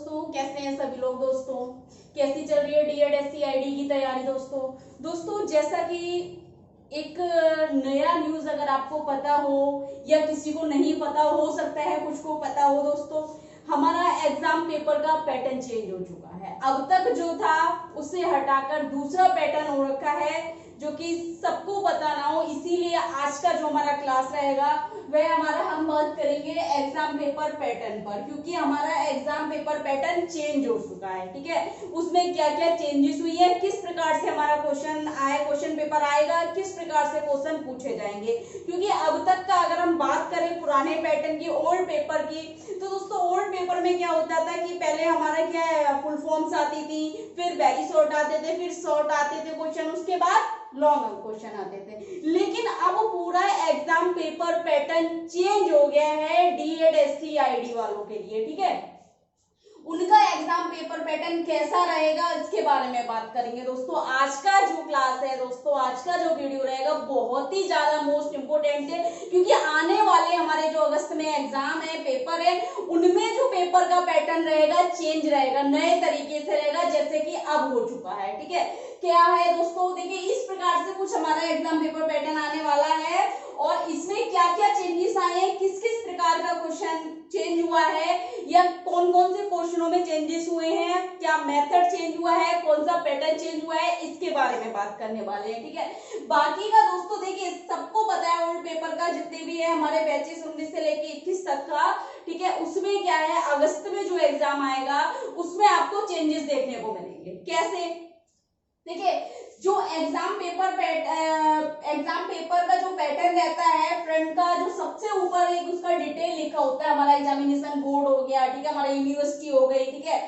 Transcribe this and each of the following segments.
दोस्तों, कैसे हैं सभी लोग। दोस्तों कैसी चल रही है डीएड एससीआईडी की तैयारी। दोस्तों जैसा कि एक नया न्यूज अगर आपको पता हो या किसी को नहीं पता हो सकता है कुछ को पता हो। दोस्तों हमारा एग्जाम पेपर का पैटर्न चेंज हो चुका है। अब तक जो था उसे हटाकर दूसरा पैटर्न हो रखा है जो कि सबको पता ना हो, इसीलिए आज का जो हमारा क्लास रहेगा वह हम बात करेंगे एग्जाम पेपर पैटर्न पर, क्योंकि हमारा एग्जाम पेपर पैटर्न चेंज हो चुका है। ठीक है, उसमें क्या क्या चेंजेस हुई है, किस प्रकार से हमारा क्वेश्चन पेपर आएगा, किस प्रकार से क्वेश्चन पूछे जाएंगे। क्योंकि अब तक का अगर हम बात करें पुराने पैटर्न की, ओल्ड पेपर की, तो दोस्तों ओल्ड पेपर में क्या होता था कि पहले हमारा क्या है फुल फॉर्म्स आती थी, फिर वेरी शॉर्ट आते थे, फिर शॉर्ट आते थे क्वेश्चन, उसके बाद लॉन्ग क्वेश्चन आते थे। लेकिन अब पूरा एग्जाम पेपर पैटर्न चेंज हो गया है डीएड एससीआईडी वालों के लिए। ठीक है, उनका एग्जाम पेपर पैटर्न कैसा रहेगा इसके बारे में बात करेंगे। दोस्तों आज का जो क्लास है, दोस्तों आज का जो वीडियो रहेगा बहुत ही ज्यादा मोस्ट इंपोर्टेंट है, क्योंकि आने वाले हमारे जो अगस्त में एग्जाम है, पेपर है, उनमें जो पेपर का पैटर्न रहेगा चेंज रहेगा, नए तरीके से रहेगा जैसे कि अब हो चुका है। ठीक है, क्या है दोस्तों, देखिए इस प्रकार से कुछ हमारा एग्जाम पेपर पैटर्न आने वाला है और इसमें क्या क्या चेंजेस आए हैं, किस किस प्रकार का क्वेश्चन चेंज हुआ है या कौन कौन से क्वेश्चनों में चेंजेस हुए हैं, क्या मेथड चेंज हुआ है, कौन सा पैटर्न चेंज हुआ है, इसके बारे में बात करने वाले हैं। ठीक है, बाकी का दोस्तों देखिए सबको पता है ओल्ड पेपर का जितने भी है हमारे बैचेस 19 से लेके 21 तक का। ठीक है, उसमें क्या है अगस्त में जो एग्जाम आएगा उसमें आपको चेंजेस देखने को मिलेंगे। कैसे, देखिए जो एग्जाम पेपर का जो पैटर्न रहता है, फ्रंट का जो सबसे ऊपर एक उसका डिटेल लिखा होता है, हमारा एग्जामिनेशन बोर्ड हो गया, ठीक है, हमारा यूनिवर्सिटी हो गई, ठीक है,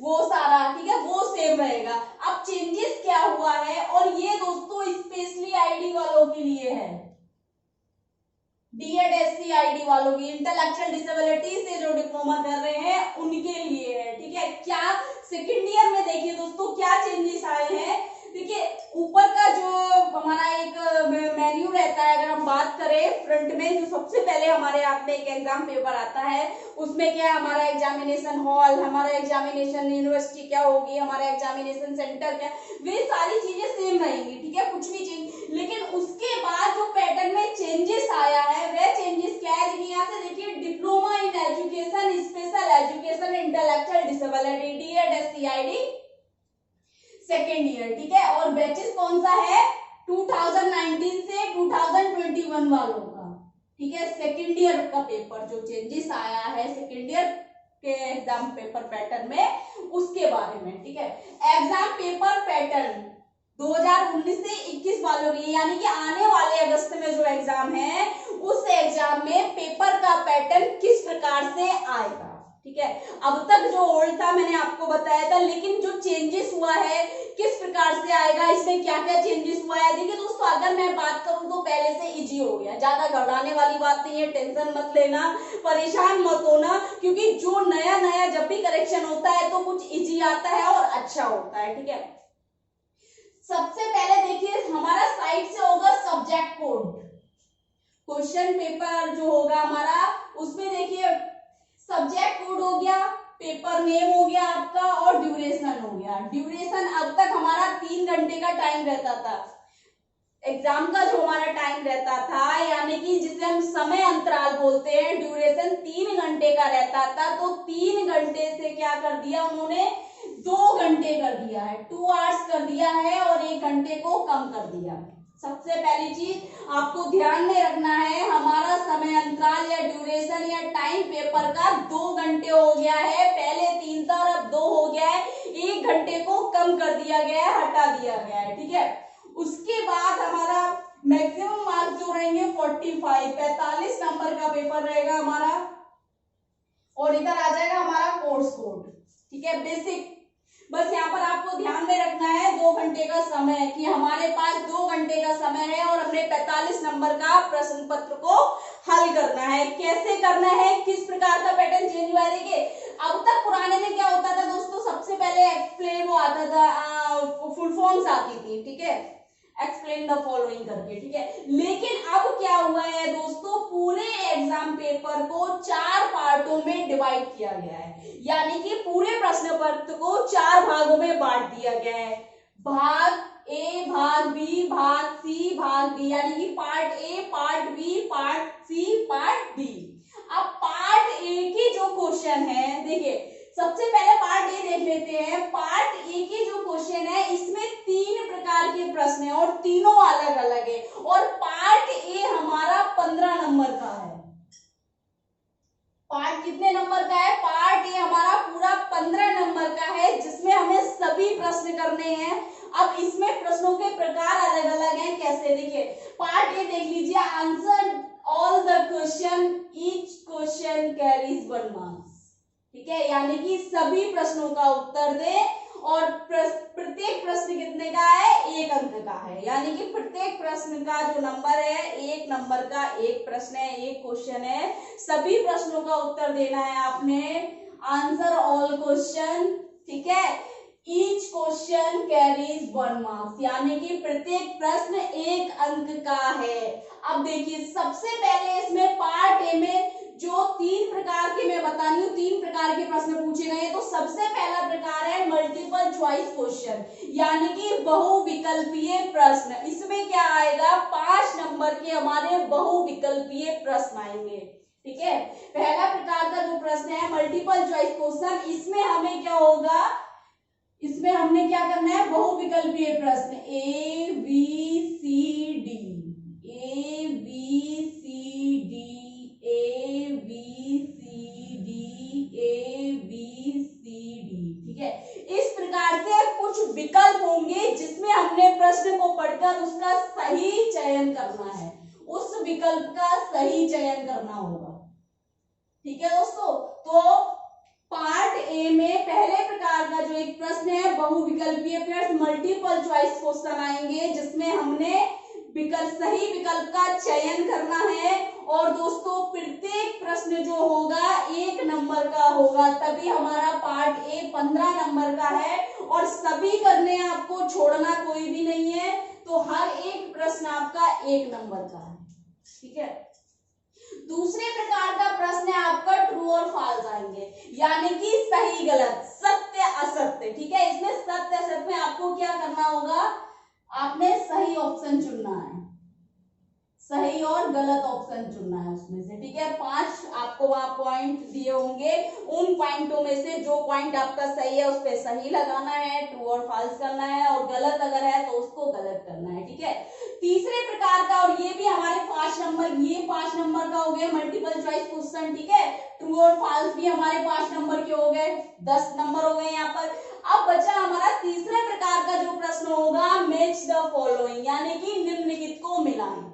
वो सारा, ठीक है, वो सेम रहेगा। अब चेंजेस क्या हुआ है, और ये दोस्तों स्पेशली आईडी वालों के लिए है, डीएड एससीआईडी वालों की, इंटेलेक्चुअल डिसेबिलिटी से जो डिप्लोमा कर रहे हैं उनके लिए है। ठीक है, क्या सेकेंड ईयर में देखिए दोस्तों क्या चेंजेस आए हैं। देखिए ऊपर का जो हमारा एक मेन्यू रहता है, अगर हम बात करें फ्रंट में जो सबसे पहले हमारे हाथ में एक एग्जाम पेपर आता है, उसमें क्या है हमारा एग्जामिनेशन हॉल, हमारा एग्जामिनेशन यूनिवर्सिटी क्या होगी, हमारा एग्जामिनेशन सेंटर क्या, वे सारी चीजें सेम रहेंगी। ठीक है, कुछ भी चेंज, लेकिन उसके बाद जो पैटर्न में चेंजेस आया है वह चेंजेस क्या है, देखिए यहाँ से देखिए diploma in education, special education, intellectual disability, DEd SCID second year. ठीक है, और बैचेस कौन सा है 2019 से 2021 वालों का। ठीक है, सेकेंड ईयर का पेपर जो चेंजेस आया है सेकेंड ईयर के एग्जाम पेपर पैटर्न में, उसके बारे में। ठीक है, एग्जाम पेपर पैटर्न 2019 से 21 वालों के लिए, यानी कि आने वाले अगस्त में जो एग्जाम है उस एग्जाम में पेपर का पैटर्न किस प्रकार से आएगा। ठीक है, अब तक जो ओल्ड था मैंने आपको बताया था, लेकिन जो चेंजेस हुआ है किस प्रकार से आएगा, इसमें क्या क्या चेंजेस हुआ है। देखिए दोस्तों अगर मैं बात करूं तो पहले से इजी हो गया, ज्यादा घबराने वाली बात नहीं है, टेंशन मत लेना, परेशान मत होना, क्योंकि जो नया नया जब भी करेक्शन होता है तो कुछ इजी आता है और अच्छा होता है। ठीक है, सबसे पहले देखिए हमारा साइड से होगा सब्जेक्ट कोड, क्वेश्चन पेपर जो होगा हमारा उसमें देखिए सब्जेक्ट कोड हो गया, पेपर नेम हो गया आपका, और ड्यूरेशन हो गया। ड्यूरेशन अब तक हमारा 3 घंटे का टाइम रहता था, एग्जाम का जो हमारा टाइम रहता था, यानी कि जिसे हम समय अंतराल बोलते हैं, ड्यूरेशन 3 घंटे का रहता था, तो 3 घंटे से क्या कर दिया उन्होंने 2 घंटे कर दिया है, 2 आवर्स कर दिया है, और 1 घंटे को कम कर दिया। सबसे पहली चीज आपको ध्यान में रखना है, हमारा समय अंतराल या ड्यूरेशन या टाइम पेपर का 2 घंटे हो गया है, पहले 3 था और अब 2 हो गया है, 1 घंटे को कम कर दिया गया है, हटा दिया गया है। ठीक है, उसके बाद हमारा मैक्सिमम मार्क्स जो रहेंगे 45 नंबर का पेपर रहेगा हमारा, और इधर आ जाएगा हमारा कोर्स कोड। ठीक है, बेसिक, बस यहाँ पर आपको ध्यान में रखना है 2 घंटे का समय, कि हमारे पास 2 घंटे का समय है और हमने 45 नंबर का प्रश्न पत्र को हल करना है। कैसे करना है, किस प्रकार का पैटर्न चेंज हुआ है। देखिए अब तक पुराने में क्या होता था दोस्तों, सबसे पहले एक्सप्लेन वो आता था, फुल फॉर्म्स आती थी, ठीक है, एक्सप्लेन द फॉलोइंग करके। ठीक है, लेकिन अब क्या हुआ है दोस्तों, पूरे एग्जाम पेपर को 4 पार्ट पार्टों में डिवाइड किया गया है, यानी कि पूरे प्रश्न पत्र को 4 भागों में बांट दिया गया है। भाग ए, भाग बी, भाग सी, भाग डी, यानी कि part A, part B, part C, part D. अब पार्ट ए के जो क्वेश्चन है, देखिए सबसे पहले पार्ट ए देख लेते हैं। पार्ट ए के जो क्वेश्चन है इसमें 3 प्रकार के प्रश्न है और तीनों अलग अलग है, और पार्ट ए हमारा 15 नंबर का है। पार्ट कितने नंबर का है? पार्ट ए हमारा पूरा 15 नंबर का है, जिसमें हमें सभी प्रश्न करने हैं। अब इसमें प्रश्नों के प्रकार अलग अलग हैं, कैसे? देखिए पार्ट ए देख लीजिए, answer all the question, each question carries 1 marks. ठीक है, यानी कि सभी प्रश्नों का उत्तर दे, और प्रत्येक प्रश्न कितने का है? 1 अंक का है, यानी कि प्रत्येक प्रश्न का जो नंबर है 1 नंबर का एक प्रश्न है, एक क्वेश्चन है। सभी प्रश्नों का उत्तर देना है आपने, आंसर ऑल क्वेश्चन। ठीक है, ईच क्वेश्चन कैरीज 1 मार्क्स, यानी कि प्रत्येक प्रश्न 1 अंक का है। अब देखिए सबसे पहले इसमें पार्ट ए में जो 3 प्रकार के मैं बता रही हूँ, 3 प्रकार के प्रश्न पूछे गए। तो सबसे पहला प्रकार है मल्टीपल चॉइस क्वेश्चन, यानी कि बहुविकल्पीय प्रश्न। इसमें क्या आएगा? 5 नंबर के हमारे बहुविकल्पीय प्रश्न आएंगे। ठीक है, पहला प्रकार का जो प्रश्न है मल्टीपल चॉइस क्वेश्चन, इसमें हमें क्या होगा? इसमें हमने क्या करना है? बहुविकल्पीय प्रश्न A B C D, A B C D, A B C D, A B C D. ठीक है, इस प्रकार से कुछ विकल्प होंगे जिसमें हमने प्रश्न को पढ़कर उसका सही चयन करना है, उस विकल्प का सही चयन करना होगा। ठीक है दोस्तों, तो पार्ट ए में पहले प्रकार का जो एक प्रश्न है बहुविकल्पीय प्रश्न, मल्टीपल चॉइस क्वेश्चन आएंगे, जिसमें हमने सही विकल्प का चयन करना है। और दोस्तों प्रत्येक प्रश्न जो होगा 1 नंबर का होगा, तभी हमारा पार्ट ए 15 नंबर का है, और सभी करने आपको, छोड़ना कोई भी नहीं है। तो हर एक प्रश्न आपका 1 नंबर का है। ठीक है, दूसरे प्रकार का प्रश्न है आपका ट्रू और फॉल्स आएंगे, यानी कि सही गलत, सत्य असत्य। ठीक है, इसमें सत्य असत्य में आपको क्या करना होगा? आपने सही ऑप्शन चुनना है, सही और गलत ऑप्शन चुनना है उसमें से। ठीक है, 5 आपको वहां पॉइंट दिए होंगे, उन पॉइंटों में से जो पॉइंट आपका सही है उस पे सही लगाना है, ट्रू और फॉल्स करना है, और गलत अगर है तो उसको गलत करना है। ठीक है, तीसरे प्रकार का, और ये भी हमारे 5 नंबर, ये 5 नंबर का हो गया मल्टीपल चॉइस क्वेश्चन। ठीक है, ट्रू और फॉल्स भी हमारे 5 नंबर के हो गए, 10 नंबर हो गए यहाँ पर। अब बचा हमारा तीसरे प्रकार का जो प्रश्न होगा, मैच द फॉलोइंग, यानी कि निम्नलिखित को मिलाएं।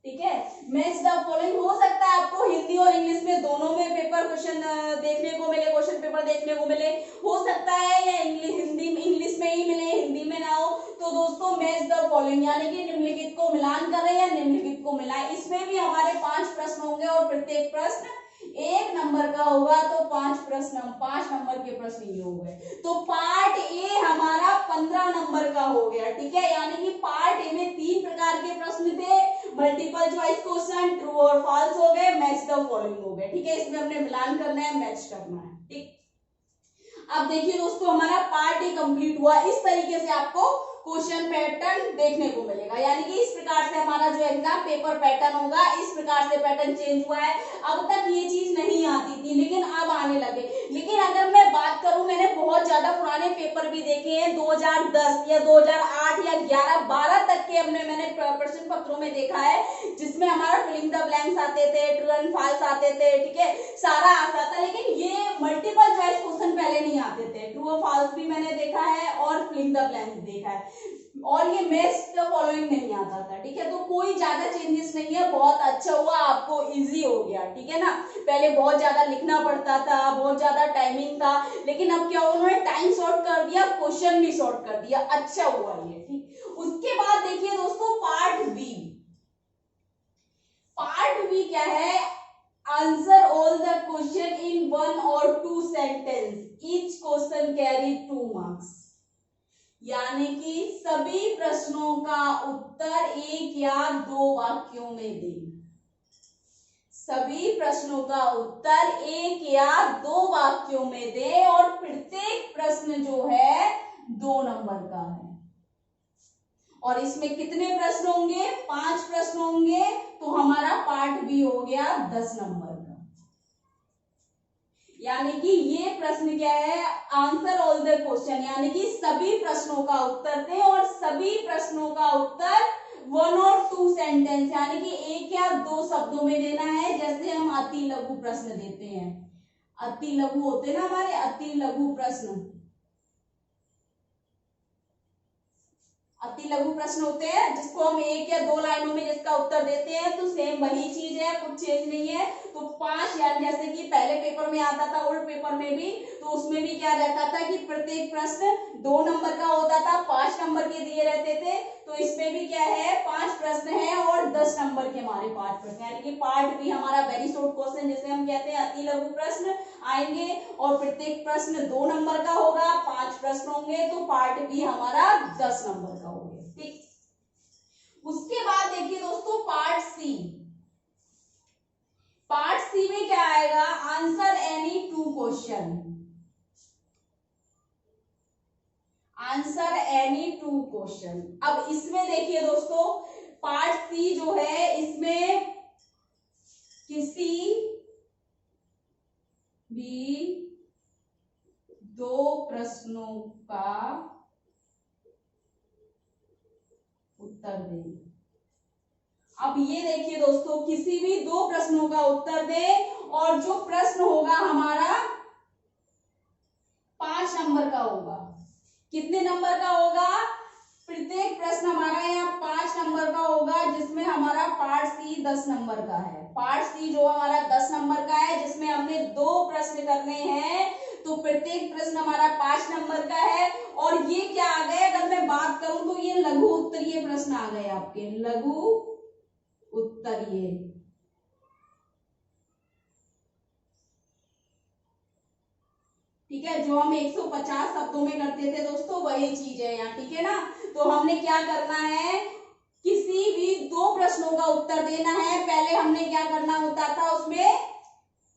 ठीक है, मैच द फॉलोइंग हो सकता है आपको हिंदी और इंग्लिश में दोनों में पेपर क्वेश्चन देखने को मिले, क्वेश्चन पेपर देखने को मिले, हो सकता है या इंग्लिश में ही मिले, हिंदी में ना हो। तो दोस्तों मैच द फॉलोइंग, यानी कि निम्नलिखित को मिलान करें या निम्नलिखित को मिलाएं। इसमें भी हमारे 5 प्रश्न होंगे, और प्रत्येक प्रश्न 1 नंबर का होगा, तो 5 नंबर के प्रश्न ये हो गए। तो पार्ट ए हमारा 15 नंबर का हो गया। ठीक है, यानी कि पार्ट ए में 3 प्रकार के प्रश्न थे, मल्टीपल चॉइस क्वेश्चन, ट्रू और फॉल्स हो गए, मैच द फॉलोइंग हो गए। ठीक है, इसमें हमने मिलान करना है, मैच करना है। ठीक, अब देखिए दोस्तों हमारा पार्ट ए कंप्लीट हुआ। इस तरीके से आपको क्वेश्चन पैटर्न देखने को मिलेगा, यानी कि इस प्रकार से हमारा जो एग्जाम पेपर पैटर्न होगा, इस प्रकार से पैटर्न चेंज हुआ है। अब तक ये चीज नहीं आती थी, लेकिन अब आने लगे। लेकिन अगर मैं बात करूं, मैंने बहुत ज्यादा पुराने पेपर भी देखे हैं, 2010 या 2008 या 11, 12 तक के मैंने प्रश्न पत्रों में देखा है, जिसमें हमारा फिलिंग द ब्लैंक्स आते थे, ट्रू एंड फॉल्स आते थे। ठीक है, सारा आता था, लेकिन ये मल्टीपल चॉइस क्वेश्चन पहले नहीं आते थे। ट्रू और फॉल्स भी मैंने देखा है, और फिलिंग द ब्लैंक्स देखा है, और ये मैच द फॉलोइंग नहीं आता था। ठीक है, तो कोई ज्यादा चेंजेस नहीं है, बहुत अच्छा हुआ, आपको इजी हो गया। ठीक है ना, पहले बहुत ज्यादा लिखना पड़ता था, बहुत ज्यादा टाइमिंग था, लेकिन अब क्या उन्होंने टाइम शॉर्ट कर दिया, क्वेश्चन भी शॉर्ट कर दिया, अच्छा हुआ ये। ठीक, उसके बाद देखिए दोस्तों पार्ट बी। पार्ट बी क्या है? Answer all the question in 1 or 2 sentence, each question carry 2 marks, यानी कि सभी प्रश्नों का उत्तर 1 या 2 वाक्यों में दें। सभी प्रश्नों का उत्तर एक या दो वाक्यों में दे और प्रत्येक प्रश्न जो है 2 नंबर का है। और इसमें कितने प्रश्न होंगे? 5 प्रश्न होंगे, तो हमारा पार्ट बी हो गया 10 नंबर का। यानी कि ये प्रश्न क्या है? आंसर ऑल द क्वेश्चन, यानी कि सभी प्रश्नों का उत्तर दें और सभी प्रश्नों का उत्तर 1 और 2 सेंटेंस यानी कि एक या दो शब्दों में देना है। जैसे हम अति लघु प्रश्न देते हैं, अति लघु होते ना हमारे अति लघु प्रश्न, अति लघु प्रश्न होते हैं जिसको हम एक या दो लाइनों में जिसका उत्तर देते हैं। तो सेम वही चीज है, कुछ चेंज नहीं है। तो 5 यानी जैसे कि पहले पेपर में आता था, ओल्ड पेपर में भी, तो उसमें भी क्या रहता था कि प्रत्येक प्रश्न 2 नंबर का होता था, 5 नंबर के दिए रहते थे। तो इसमें भी क्या है? 5 प्रश्न है और 10 नंबर के हमारे 5 प्रश्न, यानी कि पार्ट भी हमारा वेरी शॉर्ट क्वेश्चन जिसे हम कहते हैं अति लघु प्रश्न आएंगे और प्रत्येक प्रश्न 2 नंबर का होगा, 5 प्रश्न होंगे, तो पार्ट भी हमारा 10 नंबर का होगा। ठीक, उसके बाद देखिए दोस्तों पार्ट सी। पार्ट सी में क्या आएगा? Answer any 2 question, answer any 2 question. अब इसमें देखिए दोस्तों पार्ट सी जो है इसमें किसी भी 2 प्रश्नों का उत्तर दें। अब ये देखिए दोस्तों किसी भी 2 प्रश्नों का उत्तर दें और जो प्रश्न होगा हमारा 5 नंबर का होगा। कितने नंबर का होगा? प्रत्येक प्रश्न हमारा यहाँ 5 नंबर का होगा, जिसमें हमारा पार्ट सी 10 नंबर का है। पार्ट सी जो हमारा 10 नंबर का है जिसमें हमने 2 प्रश्न करने हैं, तो प्रत्येक प्रश्न हमारा 5 नंबर का है। और ये क्या आ गए? अगर मैं बात करूं तो ये लघु उत्तरीय प्रश्न आ गए आपके, लघु उत्तरीय। ठीक है, जो हम 150 शब्दों में करते थे दोस्तों वही चीज है यहाँ। ठीक है ना? तो हमने क्या करना है? किसी भी 2 प्रश्नों का उत्तर देना है। पहले हमने क्या करना होता था? उसमें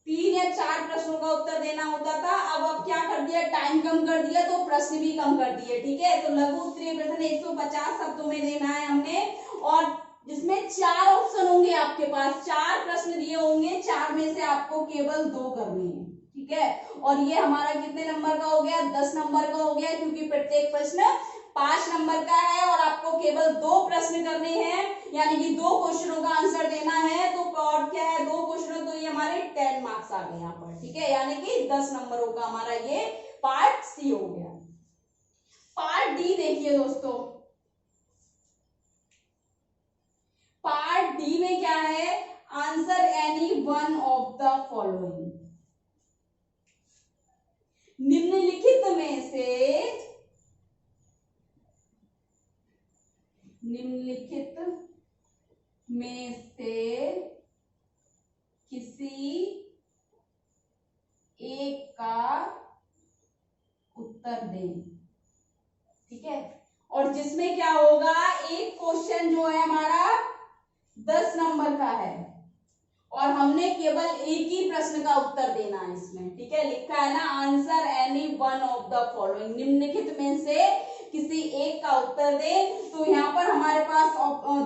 3 या 4 प्रश्नों का उत्तर देना होता था। अब क्या कर दिया? टाइम कम कर दिया तो प्रश्न भी कम कर दिए। ठीक है, तो लघु उत्तरीय प्रश्न 150 शब्दों में देना है हमने, और जिसमें 4 ऑप्शन होंगे आपके पास, 4 प्रश्न दिए होंगे, 4 में से आपको केवल 2 करने हैं। ठीक है, और ये हमारा कितने नंबर का हो गया? 10 नंबर का हो गया, क्योंकि प्रत्येक प्रश्न 5 नंबर का है और आपको केवल 2 प्रश्न करने हैं, यानी कि 2 क्वेश्चनों का आंसर देना है। तो और क्या है? 2 क्वेश्चनों, तो ये हमारे 10 मार्क्स आ गए यहाँ पर। ठीक है, यानी कि 10 नंबरों का हमारा ये पार्ट सी हो गया। पार्ट डी देखिए दोस्तों, पार्ट डी में क्या है? Answer any 1 of the following. निम्नलिखित में से किसी एक का उत्तर दें। ठीक है, और जिसमें क्या होगा? एक क्वेश्चन जो है हमारा 10 नंबर का है और हमने केवल एक ही प्रश्न का उत्तर देना है इसमें। ठीक है, लिखा है ना answer any 1 of the following, निम्नलिखित में से किसी एक का उत्तर दे। तो यहाँ पर हमारे पास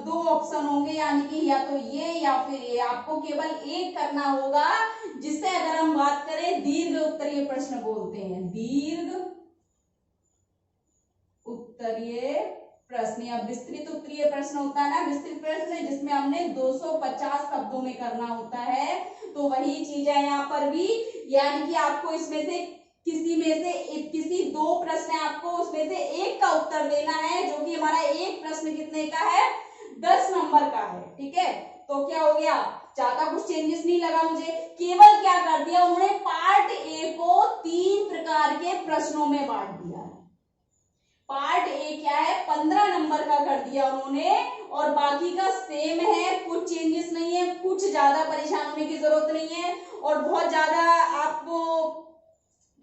2 ऑप्शन होंगे, यानी कि या तो ये या फिर ये। आपको केवल एक करना होगा, जिससे अगर हम बात करें दीर्घ उत्तरीय प्रश्न बोलते हैं, दीर्घ उत्तरीय प्रश्न या विस्तृत उत्तरीय प्रश्न होता है ना, विस्तृत प्रश्न जिसमें हमने 250 शब्दों में करना होता है। तो वही चीज है यहाँ पर भी, यानी कि आपको इसमें से किसी 2 प्रश्न है, आपको उसमें से एक का उत्तर देना है, जो कि हमारा एक प्रश्न कितने का है? 10 नंबर का है। ठीक है, तो क्या हो गया? ज्यादा कुछ चेंजेस नहीं लगा मुझे, केवल क्या कर दिया उन्होंने? पार्ट ए को 3 प्रकार के प्रश्नों में बांट दिया है। पार्ट ए क्या है? 15 नंबर का कर दिया उन्होंने, और बाकी का सेम है, कुछ चेंजेस नहीं है, कुछ ज्यादा परेशान होने की जरूरत नहीं है। और बहुत ज्यादा आपको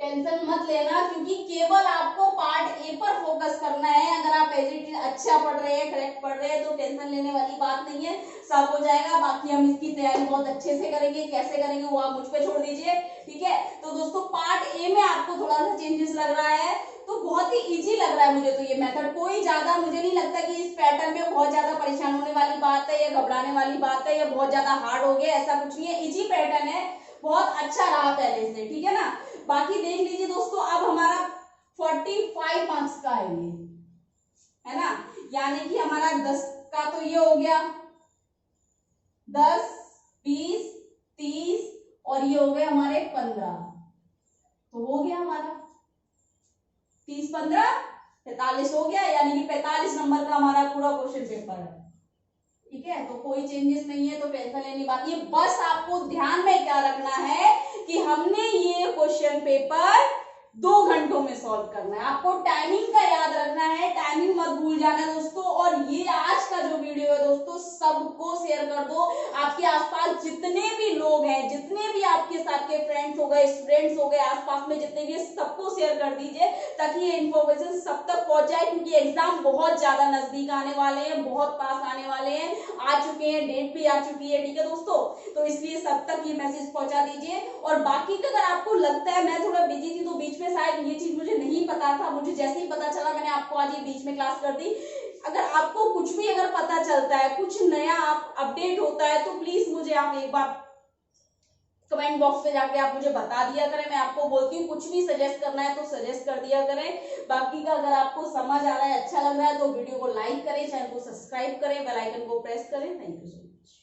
टेंशन मत लेना, क्योंकि केवल आपको पार्ट ए पर फोकस करना है। अगर आप एज इट इज अच्छा पढ़ रहे हैं, करेक्ट पढ़ रहे हैं, तो टेंशन लेने वाली बात नहीं है, सब हो जाएगा। बाकी हम इसकी तैयारी बहुत अच्छे से करेंगे, कैसे करेंगे वो आप मुझ पे छोड़ दीजिए, ठीक है। तो दोस्तों पार्ट ए में आपको थोड़ा सा चेंजेस लग रहा है, तो बहुत ही इजी लग रहा है मुझे तो ये मेथड। कोई ज्यादा मुझे नहीं लगता कि इस पैटर्न में बहुत ज्यादा परेशान होने वाली बात है या घबराने वाली बात है या बहुत ज्यादा हार्ड हो गया, ऐसा कुछ नहीं है। इजी पैटर्न है, बहुत अच्छा रहा पहले से, ठीक है ना। बाकी देख लीजिए दोस्तों, अब हमारा 45 मार्क्स का है ये, है ना, यानी कि हमारा 10 का तो ये हो गया, 10, 20, 30 और ये हो गए हमारे 15, तो हो गया हमारा 30, 15, 45 हो गया, यानी कि 45 नंबर का हमारा पूरा क्वेश्चन पेपर है, ठीक है। तो कोई चेंजेस नहीं है, तो टेंशन लेनी बात है। बस आपको ध्यान में क्या रखना है कि हमने ये क्वेश्चन पेपर 2 घंटों में सॉल्व करना है। आपको टाइमिंग का याद रखना है, टाइमिंग मत भूल जाना दोस्तों। और ये आज का जो वीडियो है दोस्तों, सबको शेयर कर दो। आपके आसपास जितने भी लोग हैं, जितने भी आपके साथ के फ्रेंड्स हो गए, स्टूडेंट्स हो गए, आसपास में जितने भी, सबको शेयर कर दीजिए, ताकि ये इन्फॉर्मेशन सब तक पहुंच जाए। क्योंकि एग्जाम बहुत ज्यादा नजदीक आने वाले हैं, बहुत पास आने वाले हैं, आ चुके हैं, डेट भी आ चुकी है, ठीक है दोस्तों। तो इसलिए सब तक ये मैसेज पहुंचा दीजिए। और बाकी का अगर आपको लगता है मैं थोड़ा बिजी थी, तो बीच में शायद ये चीज मुझे नहीं पता था, मुझे जैसे ही पता चला मैंने आपको आज ये बीच में क्लास कर दी। अगर आपको कुछ भी अगर पता चलता है, कुछ नया आप अपडेट होता है, तो प्लीज मुझे आप एक बार कमेंट बॉक्स में जाके आप मुझे बता दिया करें। मैं आपको बोलती हूँ कुछ भी सजेस्ट करना है तो सजेस्ट कर दिया करें। बाकी का अगर आपको समझ आ रहा है, अच्छा लग रहा है, तो वीडियो को लाइक करें, चैनल को सब्सक्राइब करें, बेल आइकन को प्रेस करें। Thank you so much.